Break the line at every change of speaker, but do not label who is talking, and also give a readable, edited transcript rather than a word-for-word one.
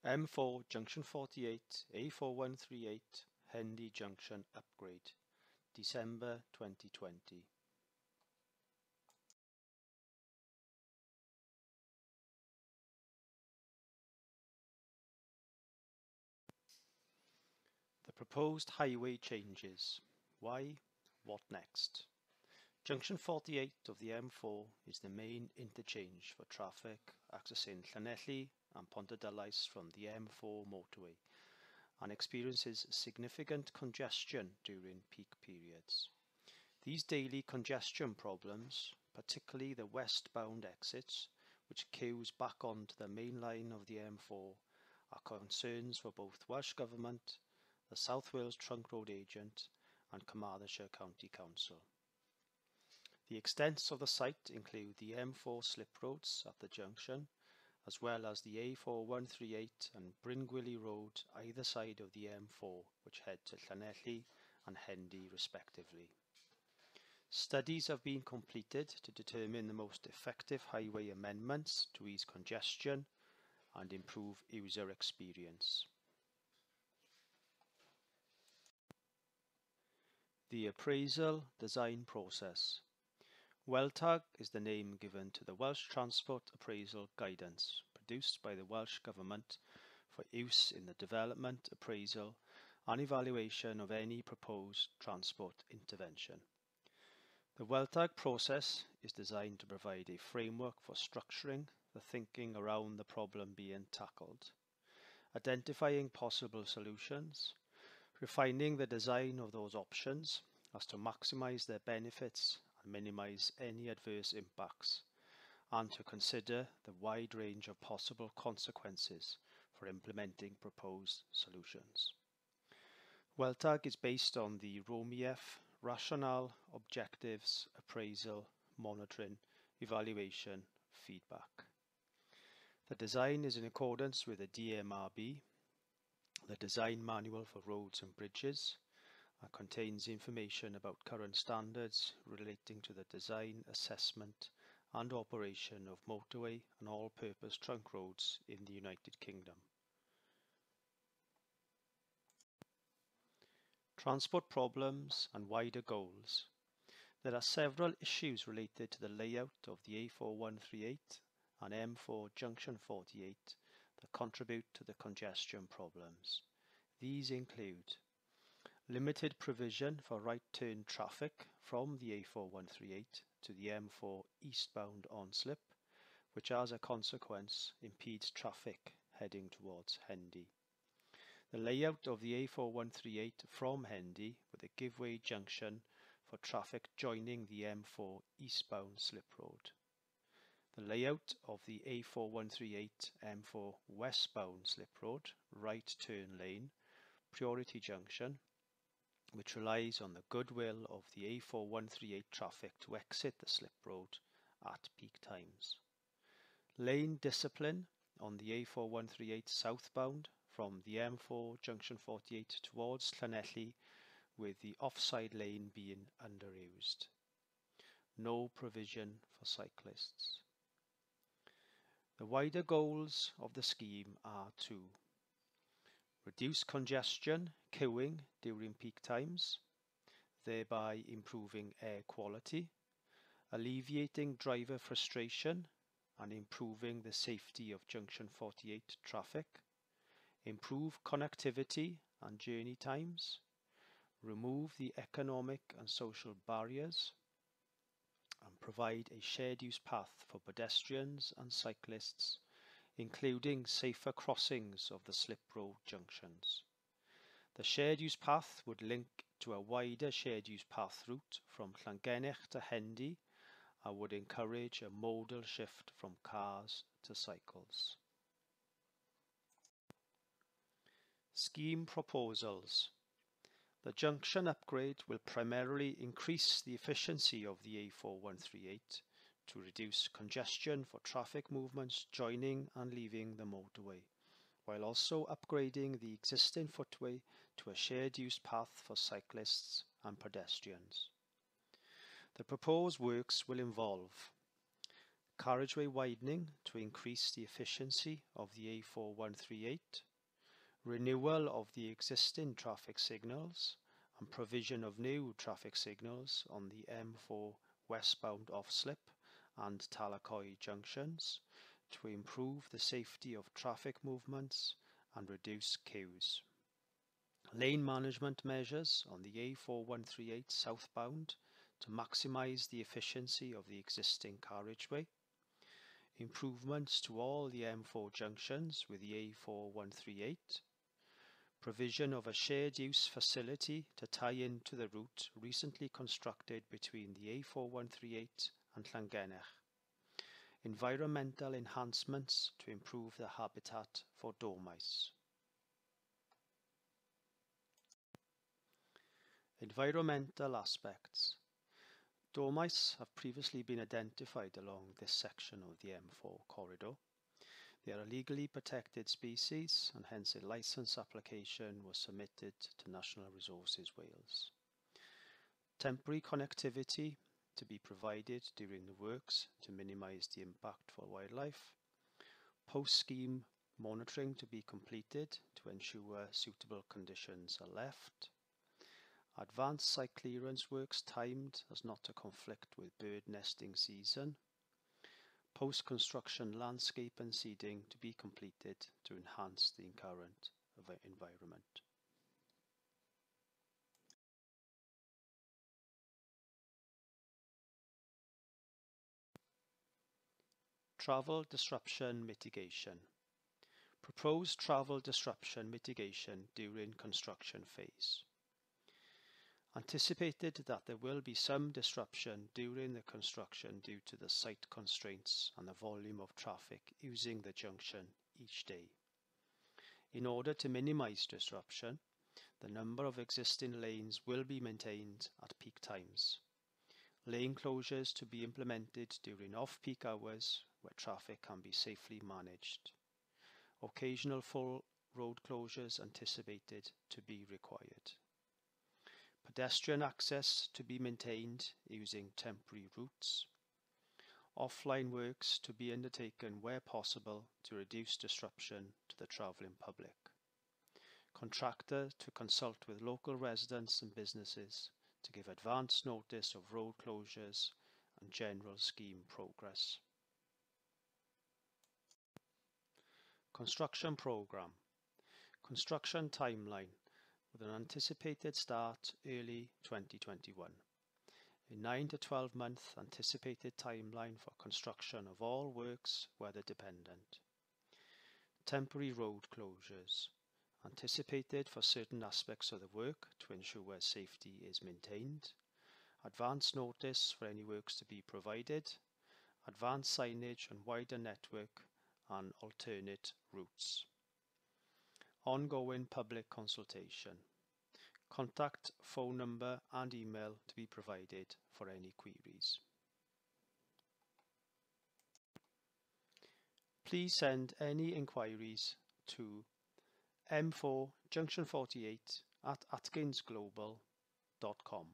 M4 Junction 48 A4138 Hendy Junction upgrade, December 2020. The proposed highway changes. Why? What next? Junction 48 of the M4 is the main interchange for traffic accessing Llanelli and Pontydylais from the M4 motorway and experiences significant congestion during peak periods. These daily congestion problems, particularly the westbound exits, which queues back onto the main line of the M4, are concerns for both Welsh Government, the South Wales Trunk Road Agent and Carmarthenshire County Council. The extents of the site include the M4 slip roads at the junction, as well as the A4138 and Bryn Road either side of the M4, which head to Llanelli and Hendy respectively. Studies have been completed to determine the most effective highway amendments to ease congestion and improve user experience. The appraisal design process. WELTAG is the name given to the Welsh Transport Appraisal Guidance produced by the Welsh Government for use in the development, appraisal and evaluation of any proposed transport intervention. The WELTAG process is designed to provide a framework for structuring the thinking around the problem being tackled, identifying possible solutions, refining the design of those options as to maximise their benefits and minimise any adverse impacts, and to consider the wide range of possible consequences for implementing proposed solutions. WELTAG is based on the ROMIEF Rationale, Objectives, Appraisal, Monitoring, Evaluation, Feedback. The design is in accordance with the DMRB, the Design Manual for Roads and Bridges, and contains information about current standards relating to the design, assessment and operation of motorway and all-purpose trunk roads in the United Kingdom. Transport problems and wider goals. There are several issues related to the layout of the A4138 and M4 Junction 48 that contribute to the congestion problems. These include limited provision for right-turn traffic from the A4138 to the M4 eastbound on-slip, which as a consequence impedes traffic heading towards Hendy. The layout of the A4138 from Hendy with a give-way junction for traffic joining the M4 eastbound slip road. The layout of the A4138 M4 westbound slip road right turn lane priority junction, which relies on the goodwill of the A4138 traffic to exit the slip road at peak times. Lane discipline on the A4138 southbound from the M4 Junction 48 towards Llanelli, with the offside lane being underused. No provision for cyclists. The wider goals of the scheme are to reduce congestion, queuing during peak times, thereby improving air quality, alleviating driver frustration and improving the safety of Junction 48 traffic, improve connectivity and journey times, remove the economic and social barriers, and provide a shared use path for pedestrians and cyclists, including safer crossings of the slip road junctions. The shared use path would link to a wider shared use path route from Llangennych to Hendy and would encourage a modal shift from cars to cycles. Scheme proposals. The junction upgrade will primarily increase the efficiency of the A4138 to reduce congestion for traffic movements joining and leaving the motorway, while also upgrading the existing footway to a shared use path for cyclists and pedestrians. The proposed works will involve Carriageway widening to increase the efficiency of the A4138, renewal of the existing traffic signals and provision of new traffic signals on the M4 westbound off-slip and Talakoy junctions to improve the safety of traffic movements and reduce queues. Lane management measures on the A4138 southbound to maximise the efficiency of the existing carriageway. Improvements to all the M4 junctions with the A4138. Provision of a shared use facility to tie into the route recently constructed between the A4138 and Llangenech. Environmental enhancements to improve the habitat for dormice. Environmental aspects. Dormice have previously been identified along this section of the M4 corridor. They are a legally protected species and hence a licence application was submitted to National Resources Wales. Temporary connectivity to be provided during the works to minimise the impact for wildlife. Post-scheme monitoring to be completed to ensure suitable conditions are left. Advanced site clearance works timed as not to conflict with bird nesting season. Post-construction landscape and seeding to be completed to enhance the current environment. Travel disruption mitigation. Proposed travel disruption mitigation during construction phase. Anticipated that there will be some disruption during the construction due to the site constraints and the volume of traffic using the junction each day. In order to minimize disruption, the number of existing lanes will be maintained at peak times. Lane closures to be implemented during off-peak hours where traffic can be safely managed. Occasional full road closures anticipated to be required. Pedestrian access to be maintained using temporary routes. Offline works to be undertaken where possible to reduce disruption to the travelling public. Contractor to consult with local residents and businesses to give advance notice of road closures and general scheme progress. Construction programme. Construction timeline with an anticipated start early 2021. A 9 to 12 month anticipated timeline for construction of all works weather dependent. Temporary road closures anticipated for certain aspects of the work to ensure safety is maintained. Advance notice for any works to be provided. Advanced signage and wider network and alternate routes. Ongoing public consultation. Contact phone number and email to be provided for any queries. Please send any inquiries to m4junction48@atkinsglobal.com.